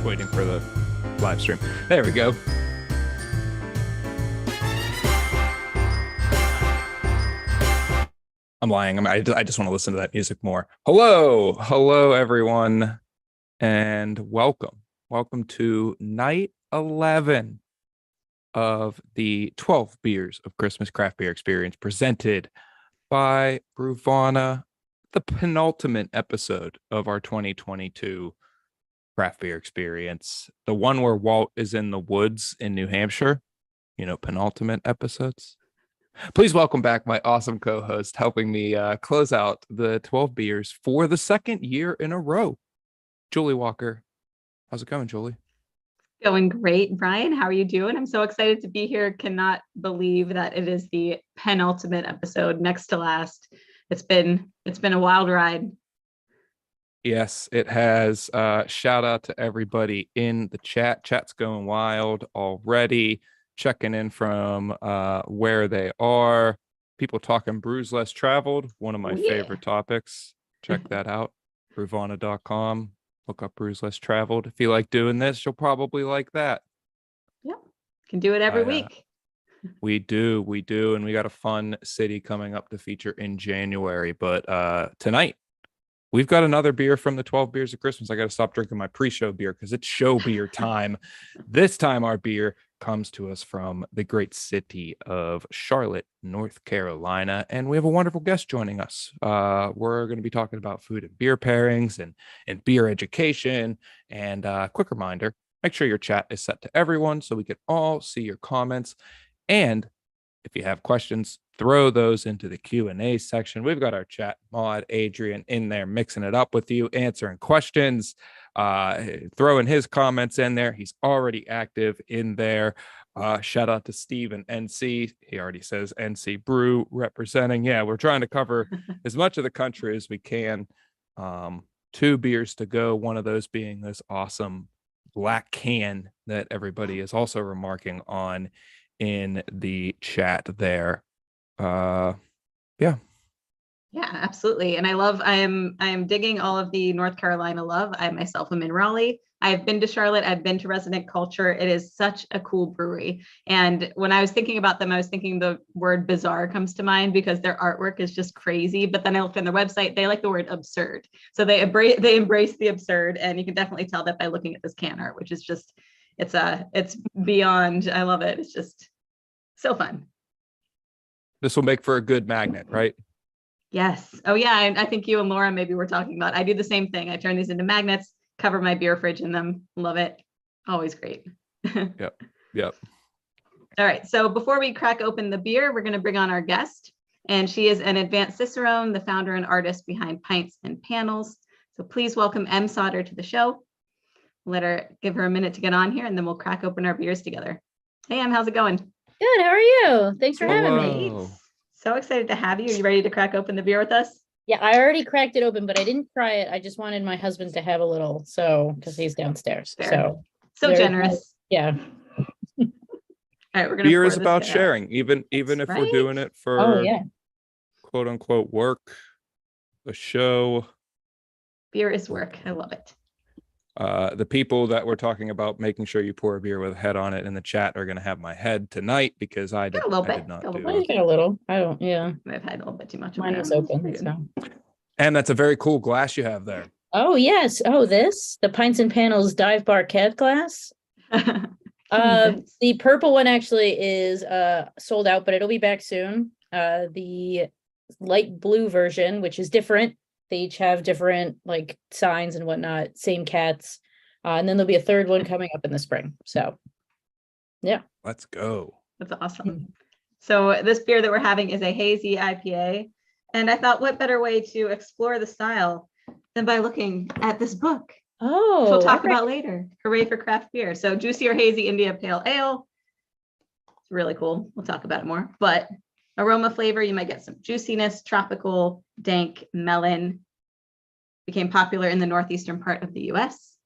waiting for the live stream. There we go. I'm lying. I just want to listen to that music more. Hello, everyone, and welcome to night 11 of the 12 Beers of Christmas Craft Beer Experience, presented by Brewvana, the penultimate episode of our 2022 Craft Beer Experience, the one where Walt is in the woods in New Hampshire. Penultimate episodes. Please welcome back my awesome co-host, helping me close out the 12 beers for the second year in a row, Julie Walker. How's it going, Julie? Going great, Brian. How are you doing? I'm so excited to be here. Cannot believe that it is the penultimate episode, next to last. It's been a wild ride. Yes, it has. Shout out to everybody in the chat. Chat's going wild already. Checking in from where they are. People talking brews less traveled. One of my favorite topics. Check that out. Brewvana.com. Look up brews less traveled. If you like doing this, you'll probably like that. Yep. Can do it every week. We do. And we got a fun city coming up to feature in January. But tonight, we've got another beer from the 12 Beers of Christmas. I got to stop drinking my pre-show beer because it's show beer time. This time our beer comes to us from the great city of Charlotte, North Carolina. And we have a wonderful guest joining us. We're going to be talking about food and beer pairings and beer education. And quick reminder, make sure your chat is set to everyone so we can all see your comments. And if you have questions, throw those into the Q&A section. We've got our chat mod, Adrian, in there mixing it up with you, answering questions, throwing his comments in there. He's already active in there. Shout out to Steve and NC. He already says NC Brew representing. Yeah, we're trying to cover as much of the country as we can. 2 beers to go, one of those being this awesome black can that everybody is also remarking on in the chat there. Yeah, absolutely. And I am digging all of the North Carolina love. I myself am in Raleigh. I've been to Charlotte. I've been to Resident Culture. It is such a cool brewery. And when I was thinking about them, I was thinking the word bizarre comes to mind because their artwork is just crazy. But then I looked on their website, they like the word absurd. So they embrace the absurd. And you can definitely tell that by looking at this can art, which is just, it's beyond, I love it. It's just so fun. This will make for a good magnet, right? Yes. Oh yeah. I think you and Laura maybe were talking about. I do the same thing. I turn these into magnets, cover my beer fridge in them. Love it. Always great. Yep. All right. So before we crack open the beer, we're going to bring on our guest. And she is an advanced Cicerone, the founder and artist behind Pints and Panels. So please welcome Em Sauter to the show. Give her a minute to get on here, and then we'll crack open our beers together. Hey, Em, how's it going? Good. How are you? Thanks for having me. So excited to have you. Are you ready to crack open the beer with us? Yeah, I already cracked it open, but I didn't try it. I just wanted my husband to have a little, because he's downstairs. Fair. So generous. Yeah. All right, we're gonna. Beer is about sharing, even if we're doing it for quote unquote work, a show. Beer is work. I love it. The people that we're talking about making sure you pour a beer with a head on it in the chat are going to have my head tonight because I did not do it. A little. I don't. Yeah. I've had a little bit too much. Mine is open. So. And that's a very cool glass you have there. Oh yes. Oh, the Pints and Panels Dive Bar Kev glass. The purple one actually is sold out, but it'll be back soon. The light blue version, which is different. They each have different signs and whatnot, same cats. And then there'll be a third one coming up in the spring. So, yeah. Let's go. That's awesome. So this beer that we're having is a hazy IPA. And I thought, what better way to explore the style than by looking at this book? Oh, which we'll talk about later. Hooray for craft beer. So Juicy or Hazy India Pale Ale. It's really cool. We'll talk about it more. But aroma flavor, you might get some juiciness, tropical, dank, melon. Became popular in the northeastern part of the US.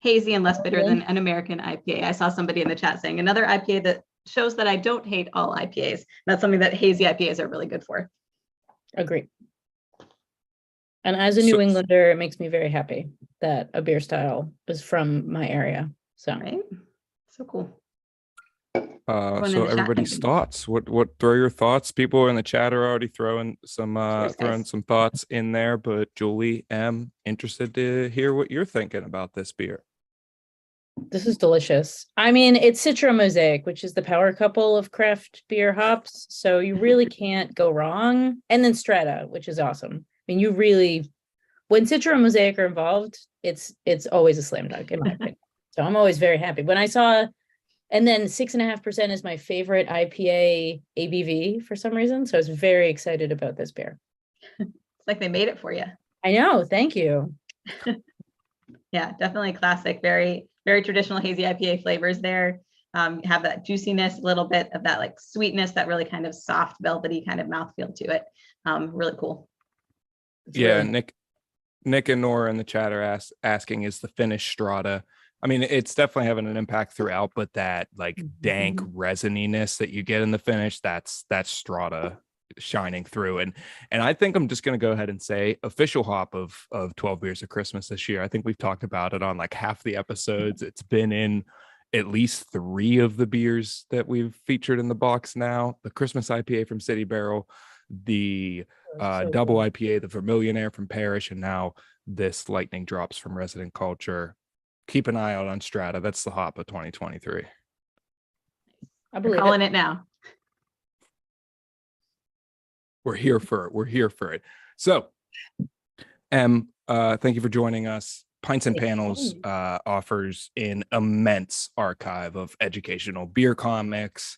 Hazy and less bitter than an American IPA. I saw somebody in the chat saying another IPA that shows that I don't hate all IPAs. That's something that hazy IPAs are really good for. Agree. And as a New So- Englander, it makes me very happy that a beer style is from my area. So Right? So cool. Going in So the chat everybody's thinking. thoughts. What throw your thoughts. People in the chat are already throwing some Cheers, throwing guys. some thoughts in there, but Julie, interested to hear what you're thinking about this beer. this is delicious. I mean, it's Citra Mosaic, which is the power couple of craft beer hops. So you really can't go wrong. And then Strata, which is awesome. I mean, you really, when Citra and Mosaic are involved, it's always a slam dunk in my opinion. So I'm always very happy. When I saw, and then 6.5% is my favorite IPA ABV for some reason. So I was very excited about this beer. It's like they made it for you. I know. Thank you. Yeah, definitely classic. Very, very traditional hazy IPA flavors there. Have that juiciness, a little bit of that like sweetness, that really kind of soft, velvety kind of mouthfeel to it. Really cool. It's Yeah, really- Nick and Nora in the chat are asking, is the finish Strata? I mean, it's definitely having an impact throughout, but that like dank resininess that you get in the finish, that's Strata shining through. And I think I'm just going to go ahead and say official hop of 12 Beers of Christmas this year. I think we've talked about it on like half the episodes. It's been in at least 3 of the beers that we've featured in the box now. The Christmas IPA from City Barrel, the so double good. IPA, the Vermilion Air from Parish, and now this Lightning Drops from Resident Culture. Keep an eye out on Strata. That's the hop of 2023. I We're believe calling it. it now. We're here for it. We're here for it. So, thank you for joining us. Pints and Panels offers an immense archive of educational beer comics,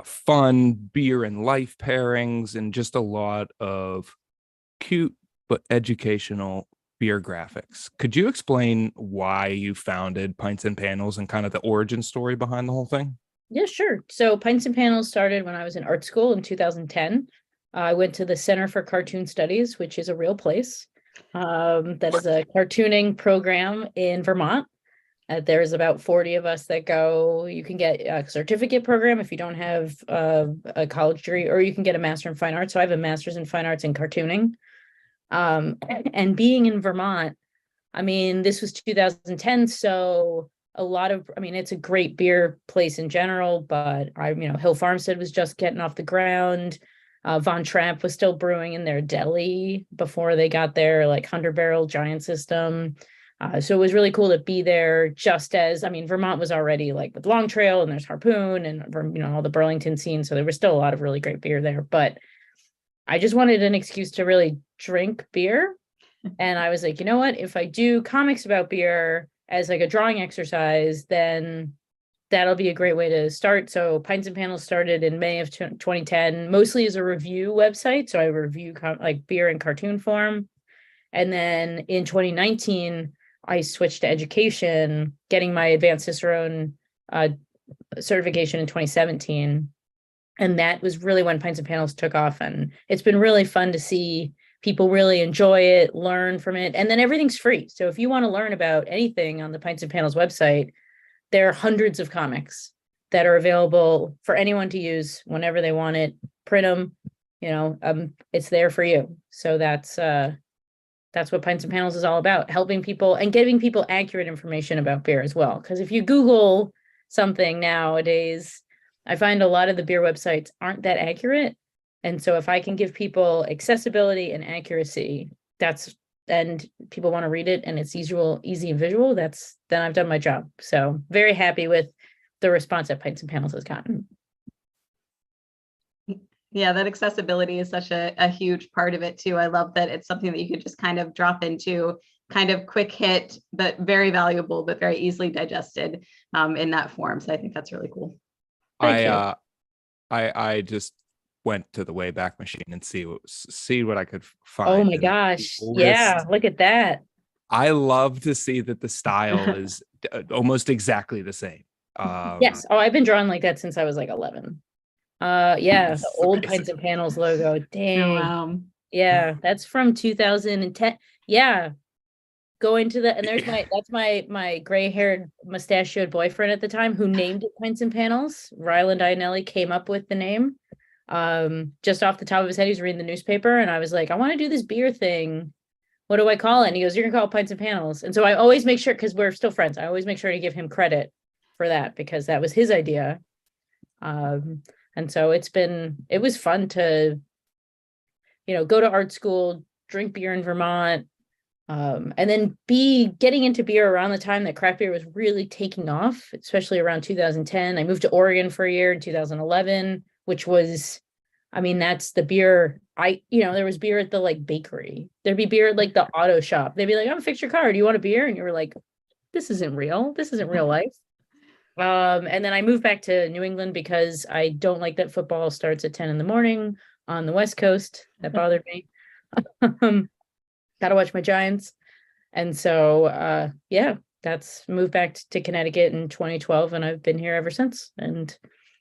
fun beer and life pairings, and just a lot of cute but educational beer graphics. Could you explain why you founded Pints and Panels and kind of the origin story behind the whole thing? Yeah, sure. So Pints and Panels started when I was in art school in 2010. I went to the Center for Cartoon Studies, which is a real place. That is a cartooning program in Vermont. There's about 40 of us that go. You can get a certificate program if you don't have a college degree, or you can get a master in fine arts. So I have a master's in fine arts in cartooning. And being in Vermont, I mean, this was 2010, so I mean, it's a great beer place in general, but Hill Farmstead was just getting off the ground. Von Trapp was still brewing in their deli before they got their like 100-barrel giant system. So it was really cool to be there, just as, I mean, Vermont was already like with Long Trail, and there's Harpoon and, all the Burlington scene. So there was still a lot of really great beer there, but I just wanted an excuse to really drink beer. And I was like, you know what, if I do comics about beer as like a drawing exercise, then that'll be a great way to start. So Pints and Panels started in May of 2010, mostly as a review website. So I review like beer in cartoon form. And then in 2019, I switched to education, getting my advanced Cicerone certification in 2017. And that was really when Pints and Panels took off. And it's been really fun to see people really enjoy it, learn from it. And then everything's free. So if you want to learn about anything on the Pints and Panels website, there are hundreds of comics that are available for anyone to use whenever they want it. Print them, it's there for you. So that's what Pints and Panels is all about, helping people and giving people accurate information about beer as well. Because if you Google something nowadays, I find a lot of the beer websites aren't that accurate. And so if I can give people accessibility and accuracy, and people want to read it and it's easy and visual, then I've done my job. So very happy with the response that Pints and Panels has gotten. Yeah, that accessibility is such a huge part of it too. I love that it's something that you could just kind of drop into, kind of quick hit, but very valuable, but very easily digested in that form. So I think that's really cool. I just went to the Wayback Machine and see what I could find. Oh my gosh. Yeah, look at that. I love to see that the style is almost exactly the same. Yes. Oh, I've been drawing like that since I was like 11. Yeah, the old amazing. Pints and Panels logo. Dang. Oh, wow. Yeah, that's from 2010. Yeah. Going to the, and that's my gray-haired mustachioed boyfriend at the time who named it Pints and Panels. Ryland Ionelli came up with the name. Just off the top of his head, he's reading the newspaper, and I was like, I want to do this beer thing. what do I call it? And he goes, you're gonna call it Pints and Panels. And so I always make sure, because we're still friends, I always make sure to give him credit for that because that was his idea. And so it was fun to, go to art school, drink beer in Vermont, and then getting into beer around the time that craft beer was really taking off, especially around 2010. I moved to Oregon for a year in 2011, which was, that's the beer. There was beer at the like bakery. There'd be beer at like the auto shop. They'd be like, I'm fix your car. Do you want a beer? And you were like, this isn't real. This isn't real life. And then I moved back to New England because I don't like that football starts at 10 in the morning on the West Coast. That bothered me. Gotta watch my Giants. And so, that's moved back to Connecticut in 2012, and I've been here ever since. And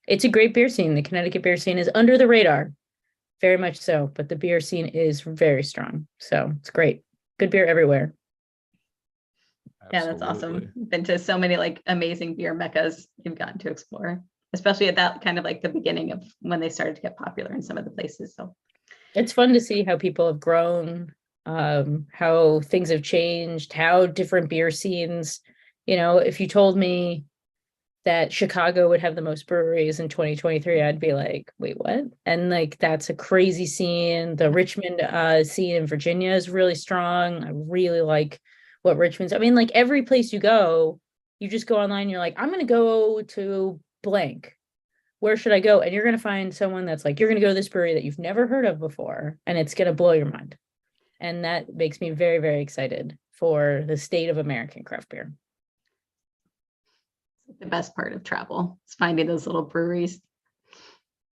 it's a great beer scene. The Connecticut beer scene is under the radar, very much so, but the beer scene is very strong. So it's great. Good beer everywhere. Yeah, that's awesome. Been to so many like amazing beer meccas you've gotten to explore, especially at that kind of like the beginning of when they started to get popular in some of the places. So it's fun to see how people have grown, how things have changed, how different beer scenes, if you told me that Chicago would have the most breweries in 2023, I'd be like, wait, what? And like, that's a crazy scene. The Richmond scene in Virginia is really strong. I really like what Richmond's, like every place you go, you just go online, you're like, I'm going to go to blank. Where should I go? And you're going to find someone that's like, you're going to go to this brewery that you've never heard of before, and it's going to blow your mind. And that makes me very, very excited for the state of American craft beer. The best part of travel is finding those little breweries.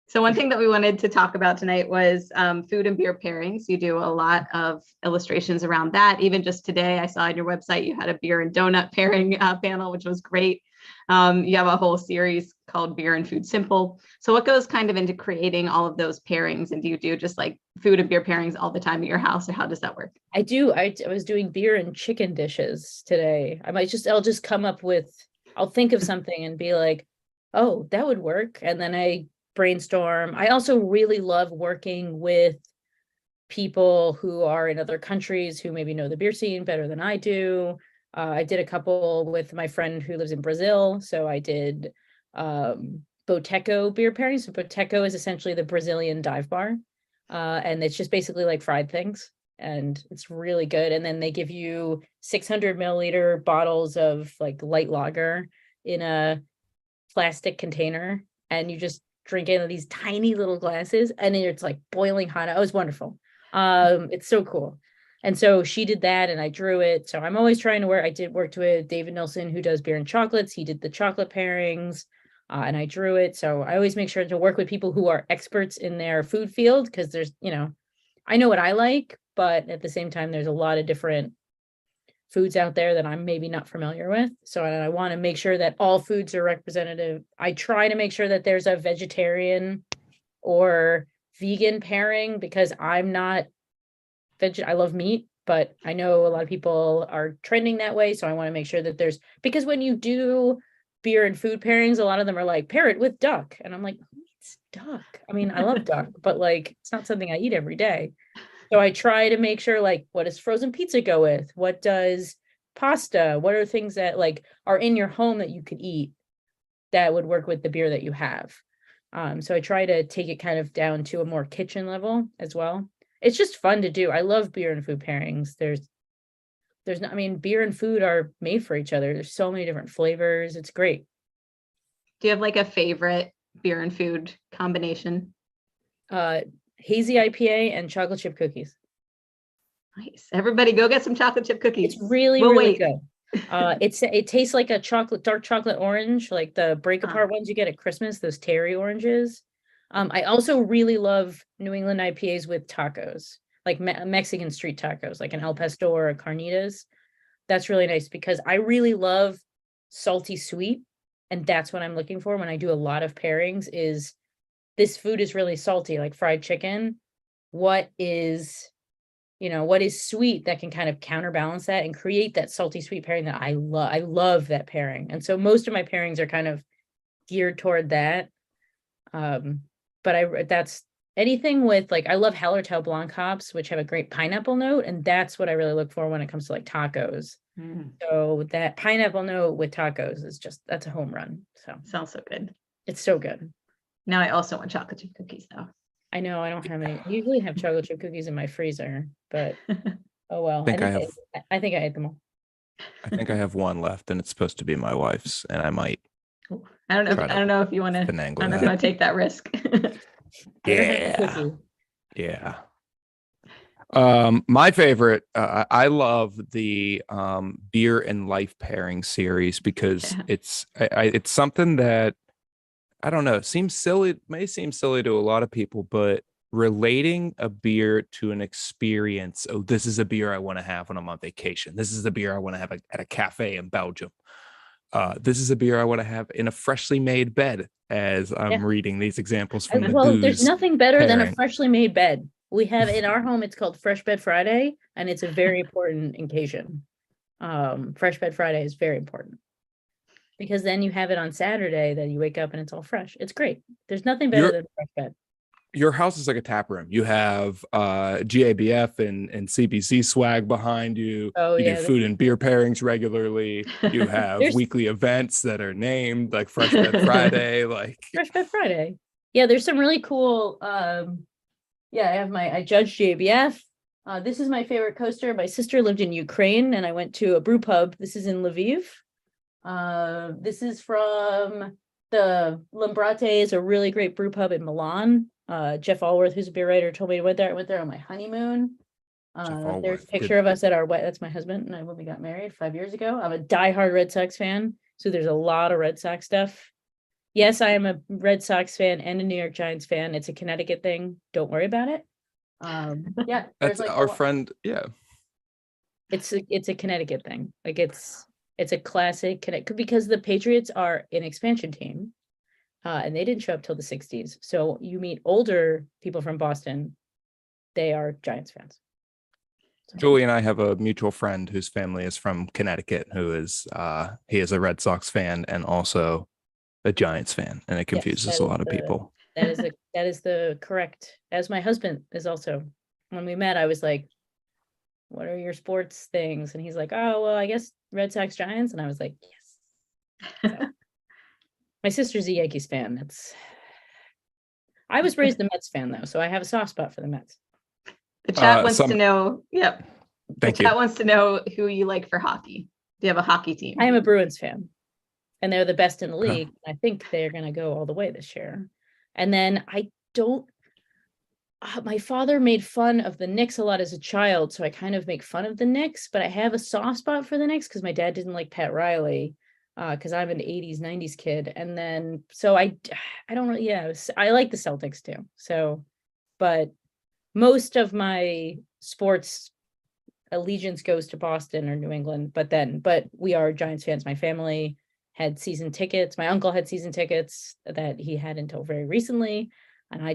So one thing that we wanted to talk about tonight was food and beer pairings. You do a lot of illustrations around that. Even just today, I saw on your website, you had a beer and donut pairing panel, which was great. You have a whole series called Beer and Food Simple. So what goes kind of into creating all of those pairings? And do you do just like food and beer pairings all the time at your house, or how does that work? I do. I was doing beer and chicken dishes today. I'll just come up with, I'll think of something and be like, oh, that would work. And then I brainstorm. I also really love working with people who are in other countries who maybe know the beer scene better than I do. I did a couple with my friend who lives in Brazil. So I did Boteco beer pairings. So Boteco is essentially the Brazilian dive bar. And it's just basically like fried things. And it's really good. And then they give you 600 milliliter bottles of like light lager in a plastic container. And you just drink it in these tiny little glasses. And then it's like boiling hot. It was wonderful. It's so cool. And so she did that and I drew it. So I'm always trying to work. I did work with David Nilsson, who does beer and chocolates. He did the chocolate pairings and I drew it. So I always make sure to work with people who are experts in their food field, because there's, I know what I like, but at the same time, there's a lot of different foods out there that I'm maybe not familiar with. So I want to make sure that all foods are representative. I try to make sure that there's a vegetarian or vegan pairing, because I'm not I love meat, but I know a lot of people are trending that way. So I want to make sure that because when you do beer and food pairings, a lot of them are like, pair it with duck. And I'm like, it's duck. I love duck, but like, it's not something I eat every day. So I try to make sure, like, what does frozen pizza go with? What does pasta? What are things that like are in your home that you could eat that would work with the beer that you have? So I try to take it kind of down to a more kitchen level as well. It's just fun to do. I love beer and food pairings. There's not, beer and food are made for each other. There's so many different flavors. It's great. Do you have like a favorite beer and food combination? Hazy IPA and chocolate chip cookies. Nice. Everybody go get some chocolate chip cookies. It's really good. It tastes like a dark chocolate orange, like the break apart ones you get at Christmas, those Terry oranges. I also really love New England IPAs with tacos, like Mexican street tacos, like an El Pastor or a Carnitas. That's really nice because I really love salty sweet. And that's what I'm looking for when I do a lot of pairings is this food is really salty, like fried chicken. What is sweet that can kind of counterbalance that and create that salty sweet pairing that I love. I love that pairing. And so most of my pairings are kind of geared toward that. But anything with like, I love Hallertau Blanc hops, which have a great pineapple note, and that's what I really look for when it comes to like tacos. So that pineapple note with tacos is just, that's a home run. So Sounds so good. it's so good. Now I also want chocolate chip cookies though. I know I don't have any. I usually have chocolate chip cookies in my freezer, but oh well. I think I think I ate them all. I think I have one left, and it's supposed to be my wife's, and I might I don't know. Try I to don't know if you want to. I finagle don't know if you that. want to take that risk. Yeah. Yeah. My favorite, I love the beer and life pairing series because Yeah. it's something that I don't know, it seems silly, it may seem silly to a lot of people, but relating a beer to an experience. Oh, this is a beer I want to have when I'm on vacation. This is a beer I want to have at a cafe in Belgium. This is a beer I want to have in a freshly made bed as I'm Yeah. reading these examples from the Well, there's booze nothing better than a pairing. freshly made bed. We have in our home, it's called Fresh Bed Friday, and it's a very important occasion. Fresh Bed Friday is very important because then you have it on Saturday that you wake up and it's all fresh. It's great. There's nothing better You're- than fresh bed. Your house is like a tap room. You have GABF and CBC swag behind you. Oh, You yeah, do food and beer pairings regularly. You have There's- weekly events that are named like Fresh Bed Friday. Like Fresh Bed Friday. Yeah, there's some really cool. Yeah, I judged GABF. This is my favorite coaster. My sister lived in Ukraine, and I went to a brew pub. This is in Lviv. This is from the Lambrate, is a really great brew pub in Milan. Jeff Allworth, who's a beer writer, told me I went there. I went there on my honeymoon. There's a Allworth, picture good. of us at our wedding. That's my husband and I when we got married 5 years ago. I'm a diehard Red Sox fan, so there's a lot of Red Sox stuff. Yes, I am a Red Sox fan and a New York Giants fan. It's a Connecticut thing. Don't worry about it. Yeah, that's there's like our friend. Yeah. it's a Connecticut thing. Like it's a classic Connecticut because the Patriots are an expansion team, and they didn't show up till the 60s. So you meet older people from Boston, they are Giants fans. So, Julie and I have a mutual friend whose family is from Connecticut, who is he is a Red Sox fan and also a Giants fan, and it yes, confuses that a is lot of people. that is the correct. As my husband is also. When we met, I was like, "What are your sports things?" And he's like, "Oh, well, I guess Red Sox, Giants." And I was like, "Yes." So, my sister's a Yankees fan. I was raised a Mets fan though, so I have a soft spot for the Mets. The chat wants to know. Yep. Thank the you. chat wants to know who you like for hockey. Do you have a hockey team? I am a Bruins fan, and they're the best in the Okay. league. I think they're going to go all the way this year. And then I don't. My father made fun of the Knicks a lot as a child, so I kind of make fun of the Knicks. But I have a soft spot for the Knicks because my dad didn't like Pat Riley, because I'm an '80s, '90s kid. And then so I don't really. Yeah, I like the Celtics too. So, but most of my sports allegiance goes to Boston or New England, but we are Giants fans. My family had season tickets. My uncle had season tickets that he had until very recently. And the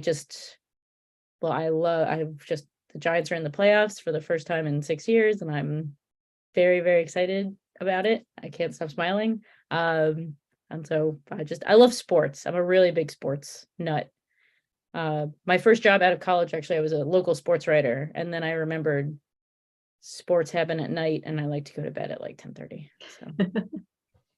Giants are in the playoffs for the first time in 6 years. And I'm very, very excited about it. I can't stop smiling. And so I love sports. I'm a really big sports nut. My first job out of college, actually, I was a local sports writer. And then I remembered sports happen at night and I like to go to bed at like 10:30. So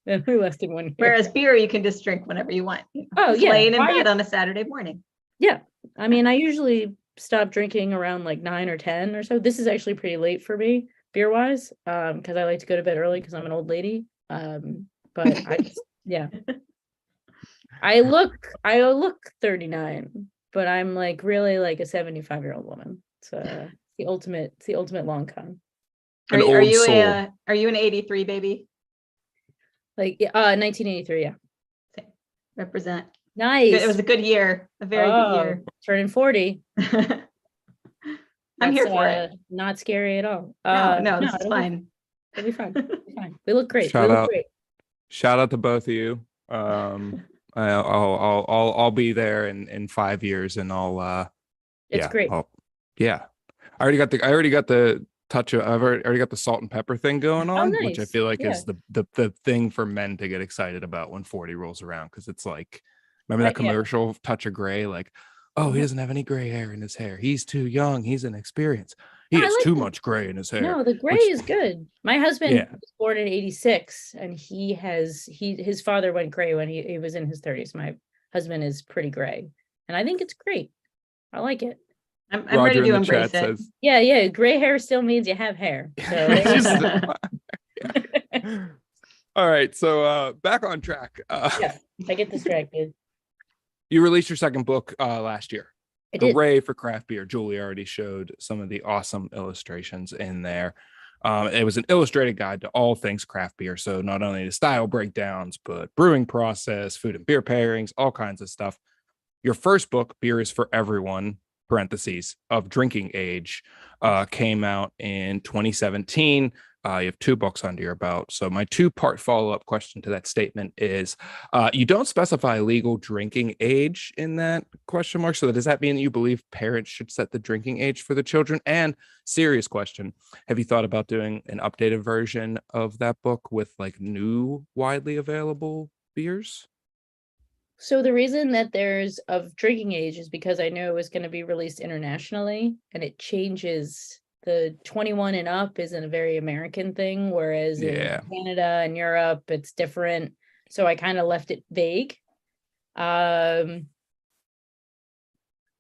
then we lasted 1 year. Whereas beer, you can just drink whenever you want. Oh, Just yeah. laying in Why bed on a Saturday morning. Yeah. I mean, I usually stop drinking around like 9 or 10 or so. This is actually pretty late for me, beer wise, because I like to go to bed early because I'm an old lady. But yeah. I look 39, but I'm like really like a 75-year-old woman. It's the ultimate long con. An Are old you soul. are you an 83 baby? Like 1983, yeah. Represent. Nice. It was a good year, a very good year. Turning 40. I'm here for it. Not scary at all. No, this is it'll fine. It'll be fine. It'll be fine. We look great. Shout we look out. great. Shout out to both of you. I'll be there in 5 years, and It's great. I already got the touch of. I've already got the salt and pepper thing going on, which I nice. feel like Yeah. is the thing for men to get excited about when 40 rolls around, because it's like, remember that Right, yeah. commercial Touch of Gray, like, Oh, he doesn't have any gray hair in his hair. He's too young. He's inexperienced. He No, I has like too the much gray in his hair. No, the gray Which, is good. My husband yeah. was born in 86 and his father went gray when he was in his 30s. My husband is pretty gray. And I think it's great. I like it. I'm Roger ready in to the embrace chat it. says, Yeah, gray hair still means you have hair. So there you Just- go. all right. So back on track. Yeah, I get distracted. You released your second book last year. I did. Hooray for craft beer. Julie already showed some of the awesome illustrations in there. It was an illustrated guide to all things craft beer. So not only the style breakdowns, but brewing process, food and beer pairings, all kinds of stuff. Your first book, Beer is for Everyone, parentheses, of drinking age, came out in 2017. You have 2 books under your belt. So my 2-part follow-up question to that statement is, you don't specify legal drinking age in that question mark. So does that mean that you believe parents should set the drinking age for the children? And serious question, have you thought about doing an updated version of that book with like new widely available beers? So the reason that there's of drinking age is because I know it was going to be released internationally and it changes. The 21 and up isn't a very American thing, whereas Yeah. in Canada and Europe, it's different. So I kind of left it vague. I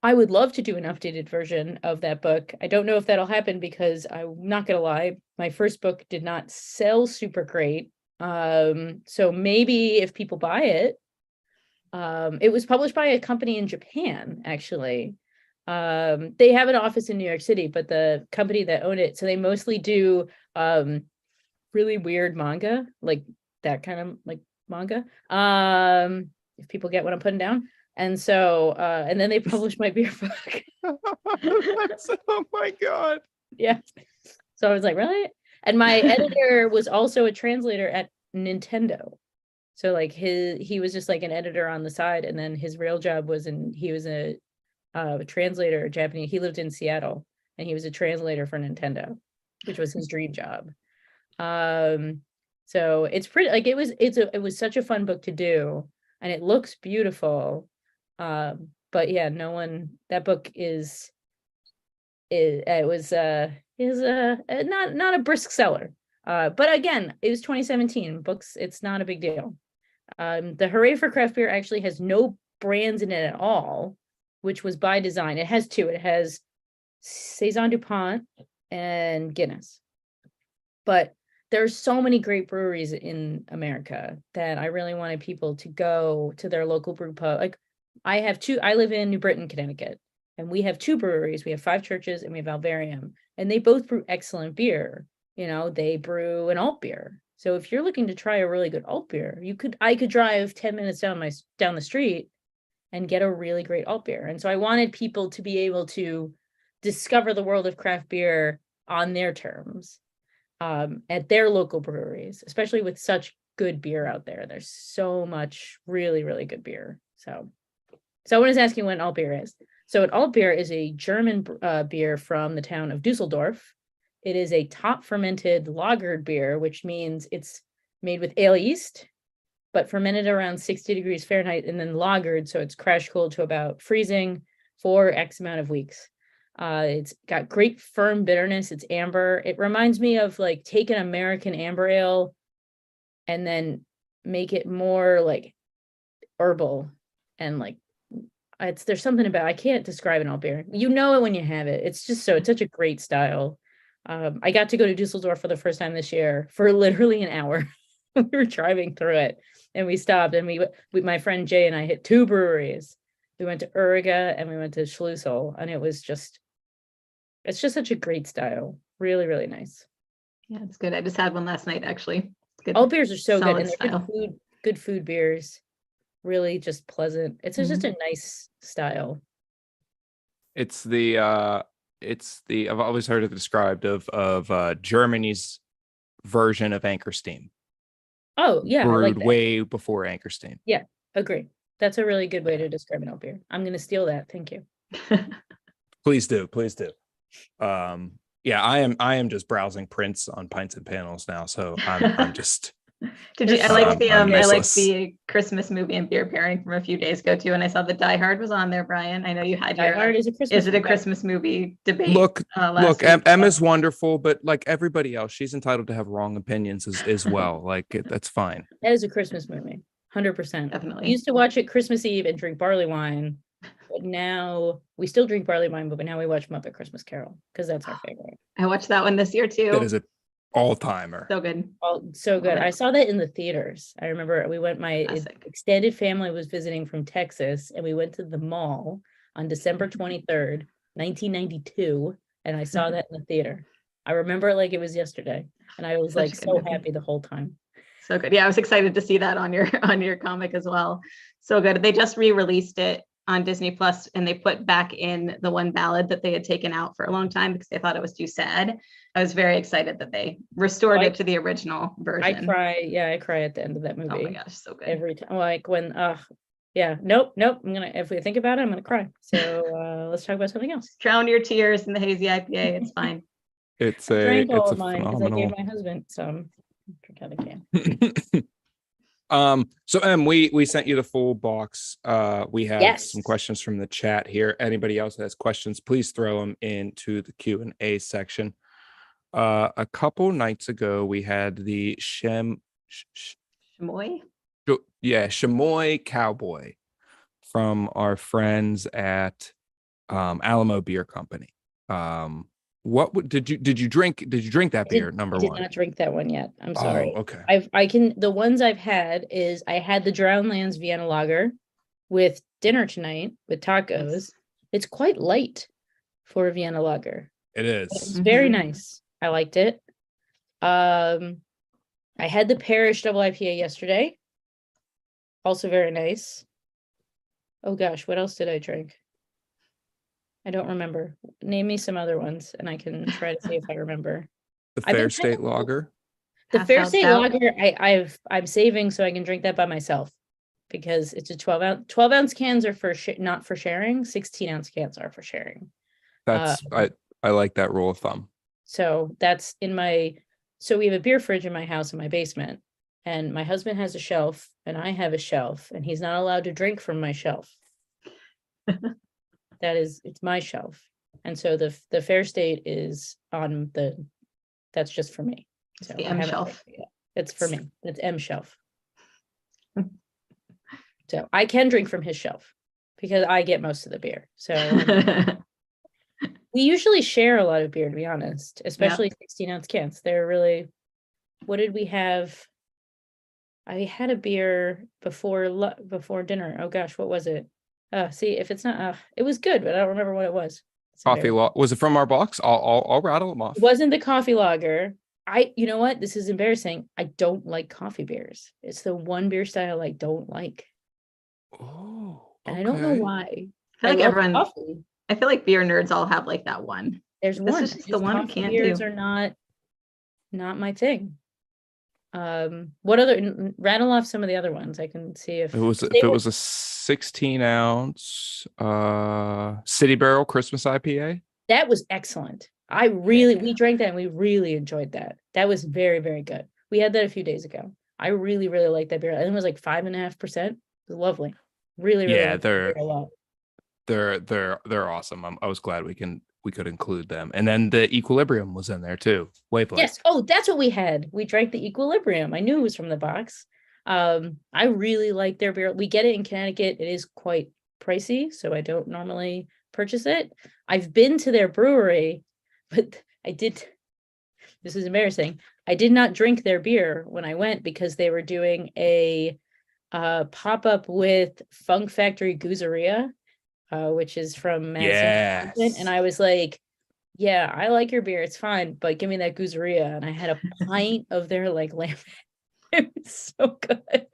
would love to do an updated version of that book. I don't know if that'll happen because I'm not going to lie, my first book did not sell super great. So maybe if people buy it, it was published by a company in Japan, actually. They have an office in New York City, but the company that owned it, so they mostly do really weird manga, like that kind of like manga. If people get what I'm putting down. And so and then they published my beer book. Oh my God. Yeah. So I was like, really? And my editor was also a translator at Nintendo. So like he was just like an editor on the side, and then his real job was he was a translator, Japanese. He lived in Seattle, and he was a translator for Nintendo, which was his dream job. So it's pretty like it was such a fun book to do, and it looks beautiful. But yeah, that book is not a brisk seller. But again, it was 2017 books. It's not a big deal. The Hooray for Craft Beer actually has no brands in it at all, which was by design. It has 2. It has Saison DuPont and Guinness. But there's so many great breweries in America that I really wanted people to go to their local brew pub. Like I live in New Britain, Connecticut, and we have 2 breweries. We have Five Churches and we have Alvarium, and they both brew excellent beer. You know, they brew an alt beer. So if you're looking to try a really good alt beer, I could drive 10 minutes down the street and get a really great alt beer. And so I wanted people to be able to discover the world of craft beer on their terms, at their local breweries, especially with such good beer out there. There's so much really, really good beer. So someone is asking what an alt beer is. So an alt beer is a German beer from the town of Dusseldorf. It is a top fermented lagered beer, which means it's made with ale yeast, but fermented around 60 degrees Fahrenheit and then lagered. So it's crash cooled to about freezing for X amount of weeks. It's got great firm bitterness. It's amber. It reminds me of like take an American amber ale and then make it more like herbal and like there's something about, I can't describe an alt beer. You know it when you have it. It's such a great style. I got to go to Dusseldorf for the first time this year for literally an hour. We were driving through it and we stopped and my friend Jay and I hit 2 breweries. We went to Uriga and we went to Schlüssel, and it's just such a great style. Really, really nice. Yeah, it's good. I just had one last night, actually. Good. All beers are so good, Solid and they're style. good food beers. Really just pleasant. It's just a nice style. I've always heard it described of Germany's version of Anchor Steam. Oh yeah, I like brewed that. way before Anchor Steam. Yeah, agree. That's a really good way to describe an alt beer. I'm gonna steal that. Thank you. Please do. Yeah, I am just browsing prints on Pints and Panels now, so I'm just Did you? There's I liked I'm the I liked useless. the Christmas movie and beer pairing from a few days ago too, and I saw the Die Hard was on there, Brian. I know you had Die your Hard is a Christmas is it a movie. Christmas movie debate Look, last look, week. Emma's wonderful, but like everybody else, she's entitled to have wrong opinions as well. Like that's fine. That is a Christmas movie, 100%. Definitely. We used to watch it Christmas Eve and drink barley wine, but now we still drink barley wine, but now we watch Muppet Christmas Carol because that's our favorite. I watched that one this year too. That is an all-timer. So good. Oh, so good. Love it. I saw that in the theaters. I remember we went, my Classic. extended family was visiting from Texas, and we went to the mall on December 23rd, 1992, and I saw that in the theater. I remember it like it was yesterday, and I was Such a like good so movie. happy the whole time. So good. Yeah, I was excited to see that on your comic as well. So good. They just re-released it on Disney Plus, and they put back in the one ballad that they had taken out for a long time because they thought it was too sad. I was very excited that they restored it to the original version. I cry. Yeah, I cry at the end of that movie. Oh my gosh, so good. Every time, like when yeah, nope. If we think about it, I'm gonna cry. So let's talk about something else. Drown your tears in the hazy IPA. It's fine. It's I a drank all it's a of mine because I gave phenomenal. my husband some. Drink out of the can. So we sent you the full box. We have Yes. some questions from the chat here. Anybody else that has questions, please throw them into the Q&A section. A couple nights ago we had the Chamoy? Chamoy Cowboy from our friends at Alamo Beer Company. Did you drink that beer? Number I did one. not drink that one yet. I'm sorry. Oh, okay. The ones I've had is I had the Drownlands Vienna Lager with dinner tonight with tacos. Yes. It's quite light for a Vienna Lager. It It's is. very Mhm. nice. I liked it. I had the Parish Double IPA yesterday. Also very nice. Oh gosh, what else did I drink? I don't remember. Name me some other ones and I can try to see if I remember. The I've been Fair State kinda- Lager. The Passed Fair out State stout. Lager, I'm saving so I can drink that by myself because it's a 12-ounce cans are for not for sharing. 16-ounce cans are for sharing. That's I like that rule of thumb. So that's so we have a beer fridge in my house in my basement, and my husband has a shelf and I have a shelf, and he's not allowed to drink from my shelf. It's my shelf. And so the Fair State is on that's just for me. It's So the I M haven't shelf. drank it yet. It's for me. It's M shelf. So I can drink from his shelf because I get most of the beer. So we usually share a lot of beer, to be honest, especially 16-ounce cans. They're really, what did we have? I had a beer before dinner. Oh gosh, what was it? See, if it's not, it was good, but I don't remember what it was. Coffee was it from our box? I'll rattle them off. It wasn't the coffee lager. You know what? This is embarrassing. I don't like coffee beers. It's the one beer style I don't like. Oh, And I don't know okay. why. I feel like love everyone, coffee. I feel like beer nerds all have like that one. There's This one. is just the one I coffee can't beers do. are not my thing. What other rattle off some of the other ones? I can see if It was they if it were- was a 16-ounce City Barrel Christmas IPA. that was excellent. We drank that and we really enjoyed that. That was very, very good. We had that a few days ago. I really, really liked that beer. I think it was like 5.5%. It was lovely. Really, really Yeah, liked that beer a lot. They're awesome. I was glad we could include them. And then the Equilibrium was in there too. Wavelength. Yes. Oh, that's what we had. We drank the Equilibrium. I knew it was from the box. I really like their beer. We get it in Connecticut. It is quite pricey, so I don't normally purchase it. I've been to their brewery, but this is embarrassing. I did not drink their beer when I went because they were doing a pop-up with Funk Factory Goozeria, which is from Madison, Wisconsin. And I was like, yeah, I like your beer. It's fine, but give me that Goozeria. And I had a pint of their like lamb. It was so good.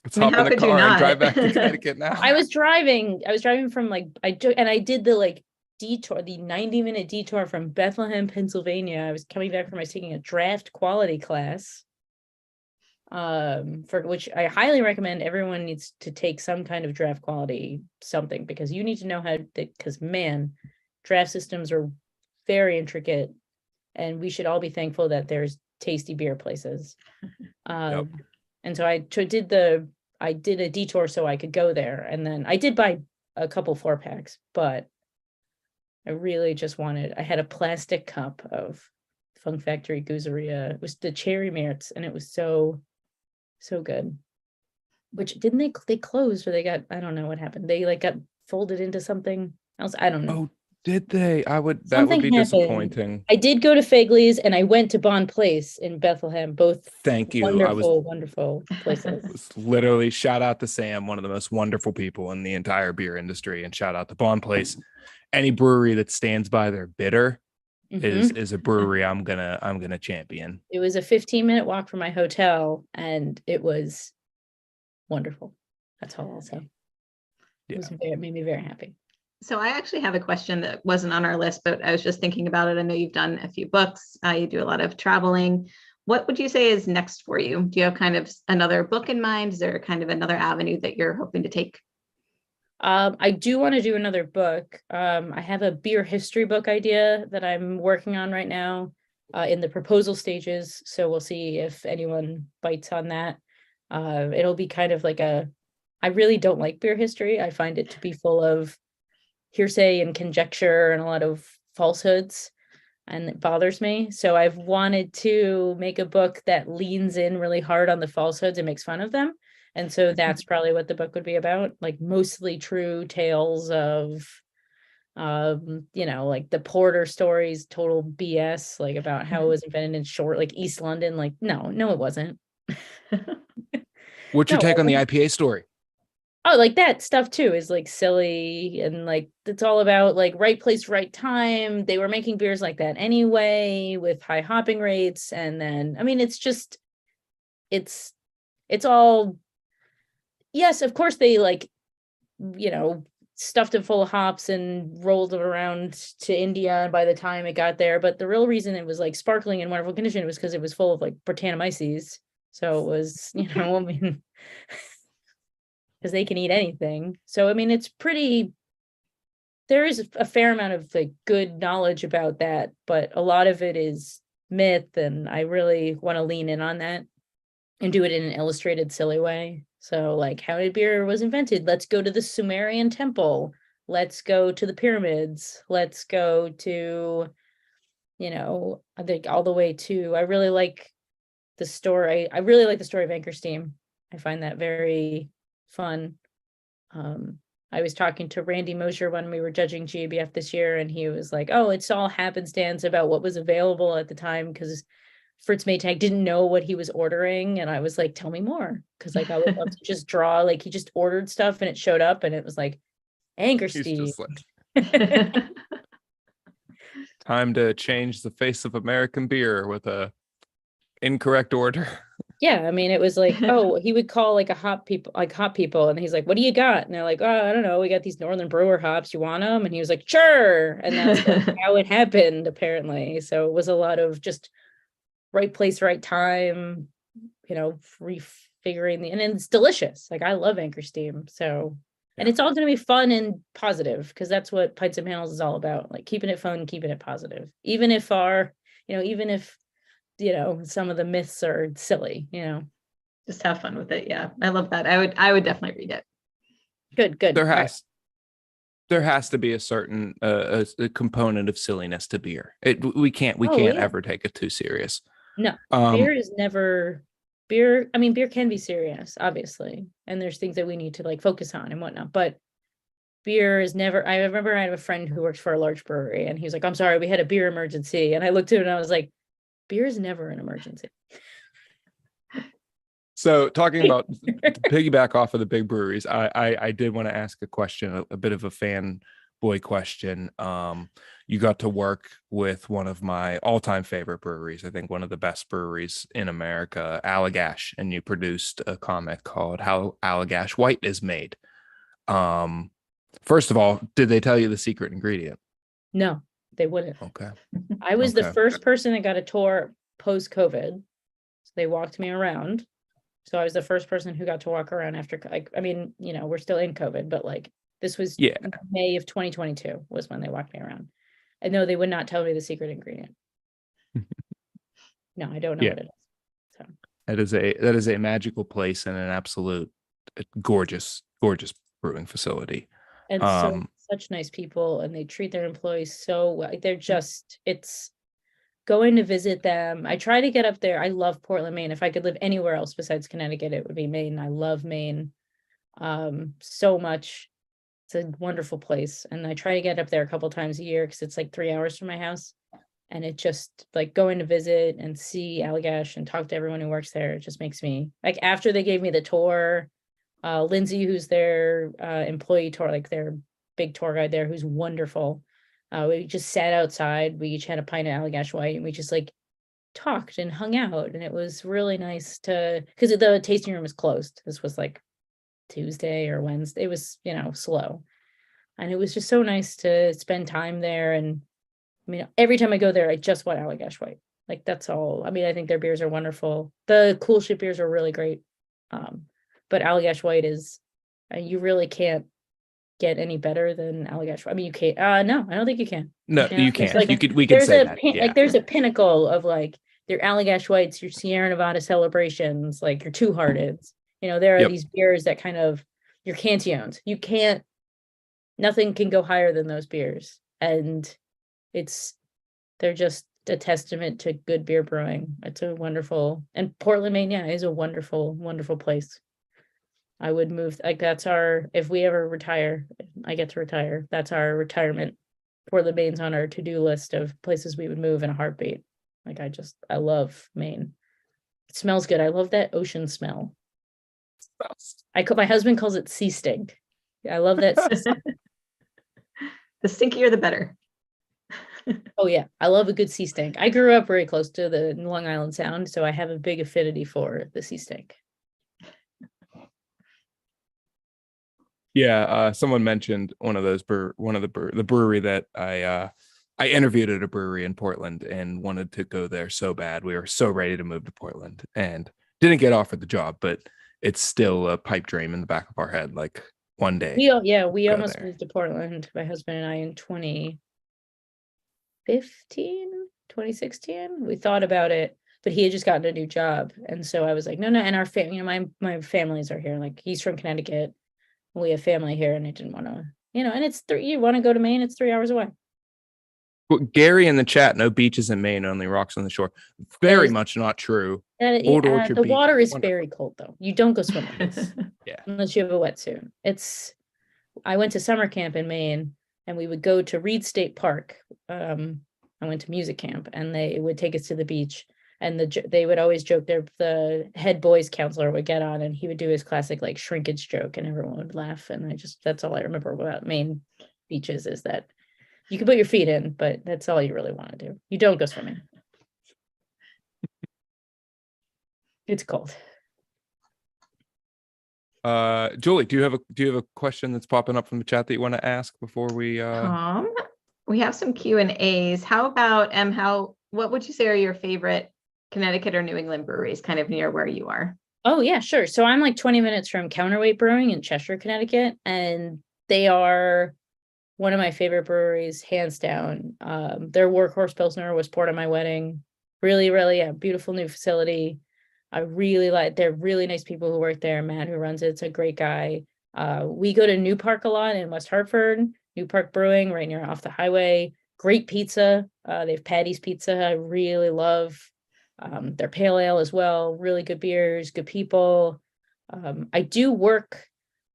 Let's I mean, hop how in the could you car and not? drive back to Connecticut now. I was driving from like I did the like detour, the 90-minute detour from Bethlehem, Pennsylvania. I was coming back from taking a draft quality class. For which I highly recommend everyone needs to take some kind of draft quality something, because you need to know because man, draft systems are very intricate, and we should all be thankful that there's tasty beer places. Yep. And so I did a detour so I could go there. And then I did buy a couple 4-packs, but I really just I had a plastic cup of Funk Factory Gooseria. It was the cherry merits, and it was so good. Which didn't they closed, or they got, I don't know what happened. They like got folded into something else. I don't know. Oh, did they? That would Something be happened. disappointing. I did go to Fegley's and I went to Bond Place in Bethlehem. Both Thank you. wonderful places. Was literally shout out to Sam, one of the most wonderful people in the entire beer industry, and shout out to Bond Place. Any brewery that stands by their bitter is a brewery I'm gonna champion. It was a 15-minute walk from my hotel, and it was wonderful. That's all I'll say. Yeah. It made me very happy. So I actually have a question that wasn't on our list, but I was just thinking about it. I know you've done a few books. You do a lot of traveling. What would you say is next for you? Do you have kind of another book in mind? Is there kind of another avenue that you're hoping to take? I do want to do another book. I have a beer history book idea that I'm working on right now, in the proposal stages. So we'll see if anyone bites on that. It'll be kind of like I really don't like beer history. I find it to be full of hearsay and conjecture and a lot of falsehoods, and it bothers me. So I've wanted to make a book that leans in really hard on the falsehoods and makes fun of them. And so that's probably what the book would be about, like mostly true tales of, like the Porter stories, total BS, like about how it was invented in short, like East London. Like, no, it wasn't. What's your take on the IPA story? Oh, like that stuff too is like silly, and like it's all about like right place, right time. They were making beers like that anyway with high hopping rates. And then, I mean, it's just, it's all, yes, of course they like, stuffed it full of hops and rolled it around to India by the time it got there. But the real reason it was like sparkling in wonderful condition was because it was full of like Brettanomyces. So it was, I mean, because they can eat anything. So, I mean, it's pretty, there is a fair amount of like good knowledge about that, but a lot of it is myth. And I really want to lean in on that and do it in an illustrated, silly way. So like, how did beer was invented? Let's go to the Sumerian temple. Let's go to the pyramids. Let's go to, I think all the way to, I really like the story. I really like the story of Anchor I find that very fun. I was talking to Randy Mosher when we were judging GABF this year, and he was like, oh, it's all happenstance about what was available at the time, because Fritz Maytag didn't know what he was ordering. And I was like, tell me more, because like I would love to just draw, like he just ordered stuff and it showed up and it was like Anchor Steam. Time to change the face of American beer with a incorrect order. Yeah, I mean, it was like, oh, he would call like hop people, and he's like, what do you got? And they're like, oh, I don't know, we got these Northern Brewer hops, you want them? And he was like, sure. And that's like how it happened, apparently. So it was a lot of just right place, right time, refiguring and it's delicious. Like I love Anchor Steam. So, and it's all going to be fun and positive, because that's what Pints and Panels is all about, like keeping it fun, keeping it positive, even if some of the myths are silly, just have fun with it. Yeah, I love that. I would definitely read it. Good. There has to be a certain a component of silliness to beer. We can't ever take it too serious. No, beer is never beer. I mean, beer can be serious, obviously, and there's things that we need to like focus on and whatnot, but beer is never. I remember I had a friend who worked for a large brewery, and he was like, I'm sorry, we had a beer emergency. And I looked at him and I was like, beer is never an emergency. So talking about piggyback off of the big breweries, I did want to ask a question, a bit of a fanboy question. You got to work with one of my all-time favorite breweries, I think one of the best breweries in America, Allagash, and you produced a comic called How Allagash White is Made. First of all, did they tell you the secret ingredient? No, they wouldn't. Okay. I was the first person that got a tour post-COVID. So they walked me around. So I was the first person who got to walk around after, like, I mean, we're still in COVID, but like this was May of 2022 was when they walked me around. And no, they would not tell me the secret ingredient. No, I don't know Yeah. what it is. So That is a magical place and an absolute gorgeous brewing facility. and Um, such nice people, and they treat their employees so well. They're just it's going to visit them. I try to get up there. I love Portland, Maine. If I could live anywhere else besides Connecticut, it would be Maine. I love Maine so much. It's a wonderful place. And I try to get up there a couple times a year because it's like 3 hours from my house. And it just like going to visit and see Allagash and talk to everyone who works there. It just makes me like after they gave me the tour, Lindsay, who's their employee tour, like their big tour guide there, who's wonderful. We just sat outside. We each had a pint of Allagash White, and we just like talked and hung out. And it was really nice to because the tasting room was closed. This was like Tuesday or Wednesday. It was, slow. And it was just so nice to spend time there. And I mean, every time I go there, I just want Allagash White. Like that's all. I mean, I think their beers are wonderful. The Cool Ship beers are really great. But Allagash White is, you really can't get any better than Allagash White. I mean, you can't. No, I don't think you can. no, you It's can't. like We could say that. like there's a pinnacle of like their Allagash Whites, your Sierra Nevada celebrations, like your Two Hearteds. There are Yep. these beers that kind of your Cantillons. You can't. Nothing can go higher than those beers, and they're just a testament to good beer brewing. It's a wonderful, and Portland, Maine, yeah, is a wonderful, wonderful place. I would move, like that's if we ever retire, I get to retire, that's our retirement. Portland, Maine's on our to-do list of places we would move in a heartbeat. Like I love Maine. It smells good. I love that ocean smell. My husband calls it sea stink. I love that. Sea stink. The stinkier, the better. Oh yeah, I love a good sea stink. I grew up very close to the Long Island Sound, so I have a big affinity for the sea stink. Yeah, someone mentioned one of those the brewery that I interviewed at a brewery in Portland and wanted to go there so bad. We were so ready to move to Portland and didn't get offered the job, but it's still a pipe dream in the back of our head. Like one day. We almost there. moved to Portland, my husband and I, in 2015, 2016. We thought about it, but he had just gotten a new job. And so I was like, no. And our family, my families are here. Like he's from Connecticut. We have family here, and I didn't want to, and it's you want to go to Maine, it's 3 hours away. Well, Gary in the chat, no beaches in Maine, only rocks on the shore. Very much not true. Old Orchard the Beach, water is wonderful. very cold though. You don't go swimming. Yeah. Unless you have a wetsuit. I went to summer camp in Maine, and we would go to Reed State Park. I went to music camp, and they would take us to the beach. And they would always joke there. The head boys counselor would get on, and he would do his classic like shrinkage joke, and everyone would laugh. And that's all I remember about Maine beaches is that you can put your feet in, but that's all you really want to do. You don't go swimming. It's cold. Julie, do you have a question that's popping up from the chat that you want to ask before we we have some Q&As. How about what would you say are your favorite Connecticut or New England breweries kind of near where you are? Oh yeah, sure. So I'm like 20 minutes from Counterweight Brewing in Cheshire, Connecticut, and they are one of my favorite breweries, hands down. Their Workhorse Pilsner was poured on my wedding. Really, really a beautiful new facility. I really they're really nice people who work there. Matt, who runs it's a great guy. We go to New Park a lot in West Hartford, New Park Brewing, right near off the highway. Great pizza. They have Patty's Pizza. I really love their pale ale as well. Really good beers, good people. I do work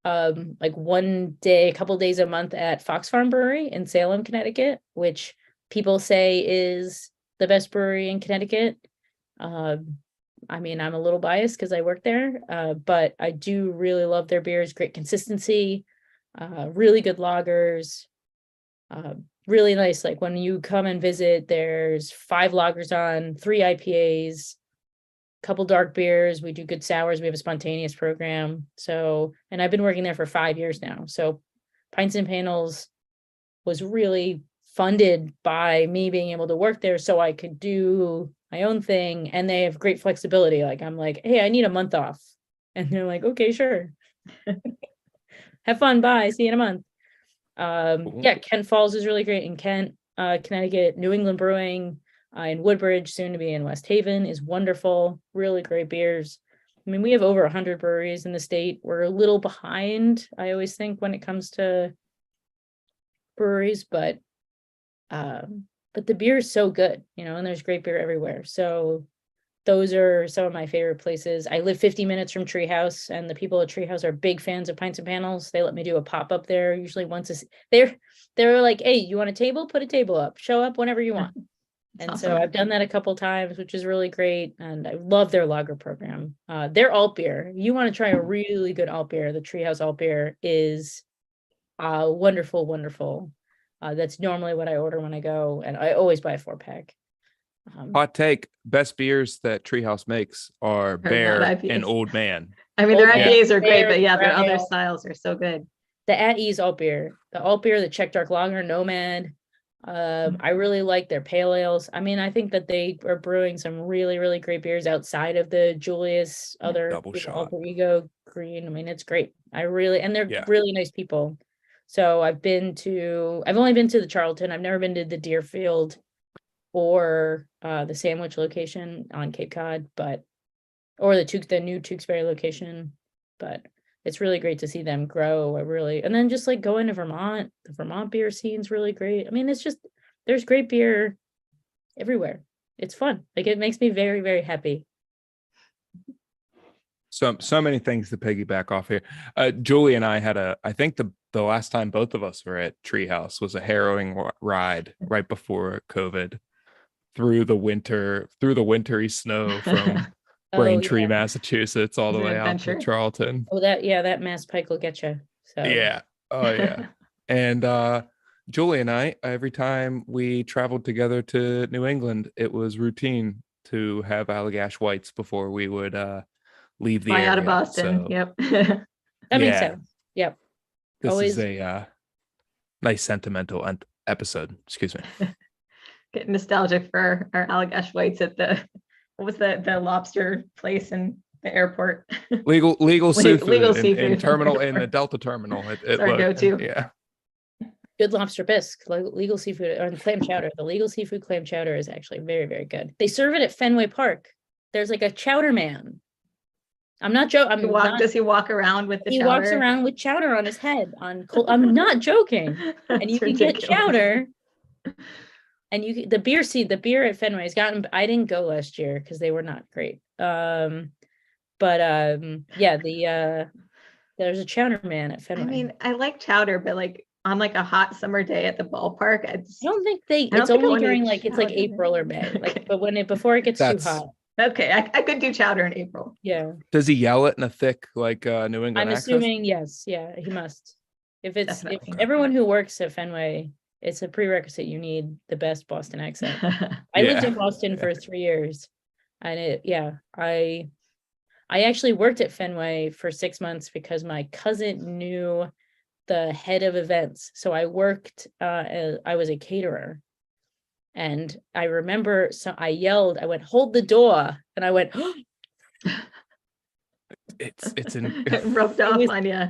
like a couple days a month at Fox Farm Brewery in Salem, Connecticut, which people say is the best brewery in Connecticut. I mean, I'm a little biased because I work there, but I do really love their beers. Great consistency, really good lagers, really nice. Like when you come and visit, there's 5 lagers on, 3 IPAs, couple dark beers. We do good sours. We have a spontaneous program. So, and I've been working there for 5 years now. So Pints and Panels was really funded by me being able to work there so I could do my own thing. And they have great flexibility. Like I'm like, hey, I need a month off. And they're like, okay, sure. Have fun. Bye. See you in a month. Yeah, Kent Falls is really great in Kent, Connecticut. New England Brewing, in Woodbridge, soon to be in West Haven, is wonderful. Really great beers. I mean, we have over 100 breweries in the state. We're a little behind, I always think, when it comes to breweries, but the beer is so good, and there's great beer everywhere. So those are some of my favorite places. I live 50 minutes from Treehouse, and the people at Treehouse are big fans of Pints and Panels. They let me do a pop-up there usually once they're like, hey, you want a table? Put a table up. Show up whenever you want. And so I've done that a couple times, which is really great. And I love their lager program. Their alt beer, you want to try a really good alt beer. The Treehouse alt beer is wonderful, wonderful. That's normally what I order when I go, and I always buy a 4-pack. Hot take: best beers that Treehouse makes are Bear and Old Man. I mean, their IPAs are great, Bear, but yeah, their Brown other Ale. styles are so good. The At Ease alt beer, the Czech Dark Lager, Nomad. I really like their pale ales. I mean, I think that they are brewing some really, really great beers outside of the Julius other Double shot. Alter Ego Green. I mean, it's great. And they're Yeah. really nice people. So I've only been to the Charlton. I've never been to the Deerfield or the Sandwich location on Cape Cod, or the new Tewksbury location, but it's really great to see them grow. And then just like going to Vermont, the Vermont beer scene's really great. I mean, it's just, there's great beer everywhere. It's fun. Like, it makes me very, very happy. So many things to piggyback off here. Julie and I had I think the last time both of us were at Treehouse was a harrowing ride right before COVID through the wintry snow from Braintree, yeah. Massachusetts, all It's the an way out to adventure. Charlton. Oh, that Mass Pike will get you. So Yeah. Oh yeah. And Julie and I, every time we traveled together to New England, it was routine to have Allagash Whites before we would leave the Fly area. out of Boston. So, Yep. that makes yeah. sense. Yep. This Always. is a nice sentimental episode. Excuse me. Get nostalgic for our Allagash Whites at what was the lobster place in the airport? Legal seafood, legal in seafood terminal in the Delta terminal. It's our go-to. Yeah. Good lobster bisque, legal seafood, or clam chowder. The legal seafood clam chowder is actually very, very good. They serve it at Fenway Park. There's like a chowder man. I'm not joking. Does he walk around with the He chowder? walks around with chowder on his head. I'm not joking. And you can get chowder. And the beer at Fenway has gotten. I didn't go last year because they were not great. Yeah, there's a chowder man at Fenway. I mean, I like chowder, but like on like a hot summer day at the ballpark, I don't think it's think I only wanna during eat it's like chowder. April or May. Like, but before it gets too hot. Okay, I could do chowder in April. Yeah. Does he yell it in a thick like New England I'm accent? assuming yes. Yeah, he must. If Definitely. everyone who works at Fenway, it's a prerequisite. You need the best Boston accent. I lived in Boston for 3 years, and I actually worked at Fenway for 6 months because my cousin knew the head of events. So I worked. I was a caterer, and I remember. So I yelled. I went, "Hold the door!" And I went. It's in It rubbed off on you.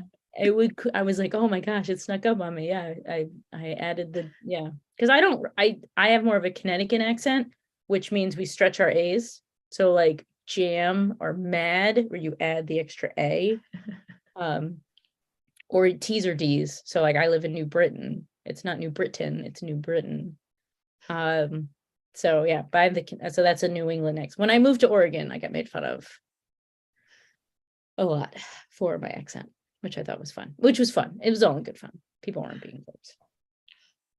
I was like, oh my gosh, it snuck up on me. Yeah, I added because I have more of a Connecticut accent, which means we stretch our A's. So like jam or mad, where you add the extra A, or T's or D's. So like I live in New Britain. It's not New Britain, it's New Britain. So yeah, so that's a New England accent. When I moved to Oregon, I got made fun of a lot for my accent, which I thought was fun. It was all in good fun. People weren't being jerks.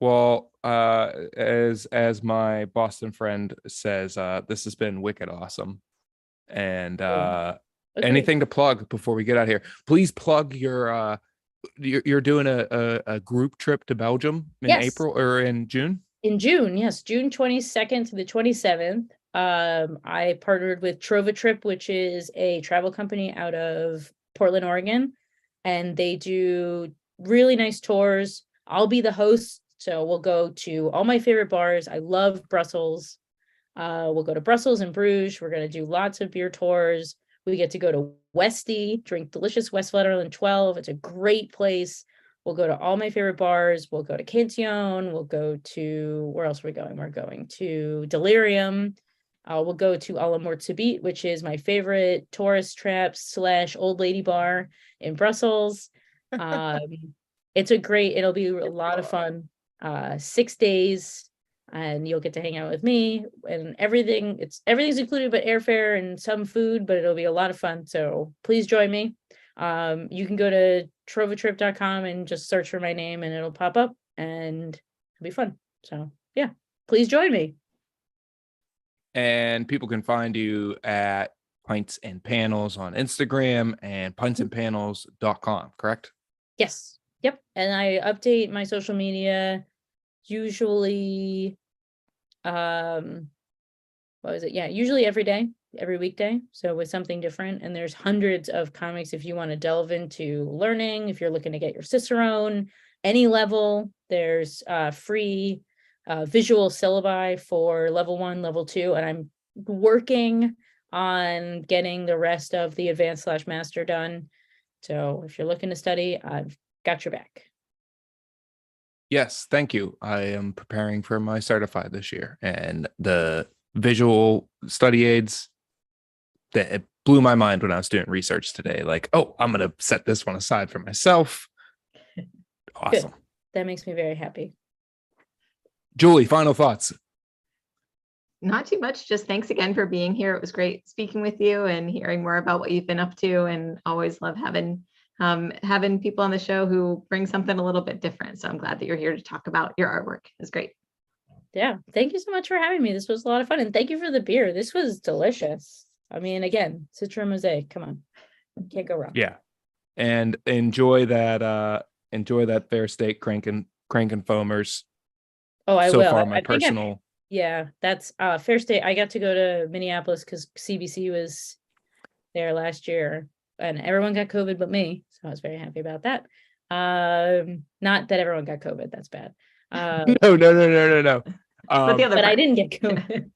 Well, as my Boston friend says, this has been wicked awesome. And anything to plug before we get out here? Please plug you're doing a group trip to Belgium in April or in June? In June, yes, June 22nd to the 27th. I partnered with Trova Trip, which is a travel company out of Portland, Oregon, and they do really nice tours. I'll be the host, so we'll go to all my favorite bars. I love Brussels. We'll go to Brussels and Bruges. We're going to do lots of beer tours. We get to go to Westy, drink delicious Westfletterland 12. It's a great place. We'll go to all my favorite bars. We'll go to Cantillon. We'll go to, where else are we going? We're going to Delirium. We'll go to A la Mort Subite, which is my favorite tourist trap / old lady bar in Brussels. It'll be a lot of fun. 6 days, and you'll get to hang out with me and everything's included but airfare and some food, but it'll be a lot of fun. So please join me. You can go to trovatrip.com and just search for my name and it'll pop up and it'll be fun. So yeah, please join me. And people can find you at Pints and Panels on Instagram and pintsandpanels.com, correct? Yes. Yep. And I update my social media usually, usually every day, every weekday. So with something different. And there's hundreds of comics if you want to delve into learning, if you're looking to get your Cicerone, any level, there's free visual syllabi for level 1, level 2, and I'm working on getting the rest of the advanced / master done. So if you're looking to study, I've got your back. Yes, thank you. I am preparing for my certified this year, and the visual study aids, that it blew my mind when I was doing research today. Like, oh, I'm gonna set this one aside for myself. Awesome. Good. That makes me very happy. Julie, final thoughts. Not too much. Just thanks again for being here. It was great speaking with you and hearing more about what you've been up to, and always love having people on the show who bring something a little bit different. So I'm glad that you're here to talk about your artwork. It's great. Yeah. Thank you so much for having me. This was a lot of fun. And thank you for the beer. This was delicious. I mean, again, Citra Mosaic. Come on. Can't go wrong. Yeah. And enjoy that Fair State cranking foamers. Oh, I so will. far, my I think personal. Yeah, that's Fair State. I got to go to Minneapolis because CBC was there last year and everyone got COVID but me. So I was very happy about that. Not that everyone got COVID. That's bad. No. But the other But I part. didn't get COVID.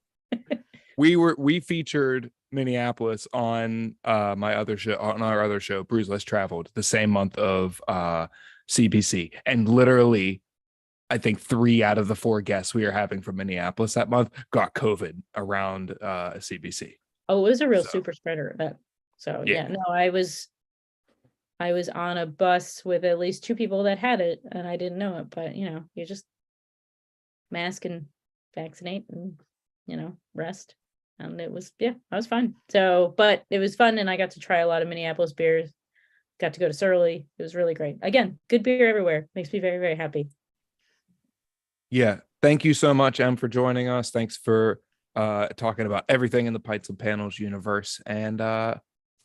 We featured Minneapolis on our other show, Brews Less Traveled, the same month of CBC, and literally, I think 3 out of the 4 guests we are having from Minneapolis that month got COVID around CBC. Oh, it was a real super spreader event. So yeah, no, I was on a bus with at least 2 people that had it, and I didn't know it. But you just mask and vaccinate and rest, and it was I was fine. So, but it was fun, and I got to try a lot of Minneapolis beers. Got to go to Surly. It was really great. Again, good beer everywhere. Makes me very, very happy. Yeah. Thank you so much, Em, for joining us. Thanks for talking about everything in the Pints and Panels universe. And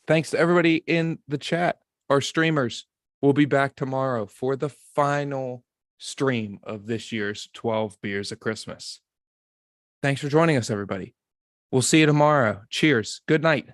thanks to everybody in the chat, our streamers. We'll be back tomorrow for the final stream of this year's 12 Beers of Christmas. Thanks for joining us, everybody. We'll see you tomorrow. Cheers. Good night.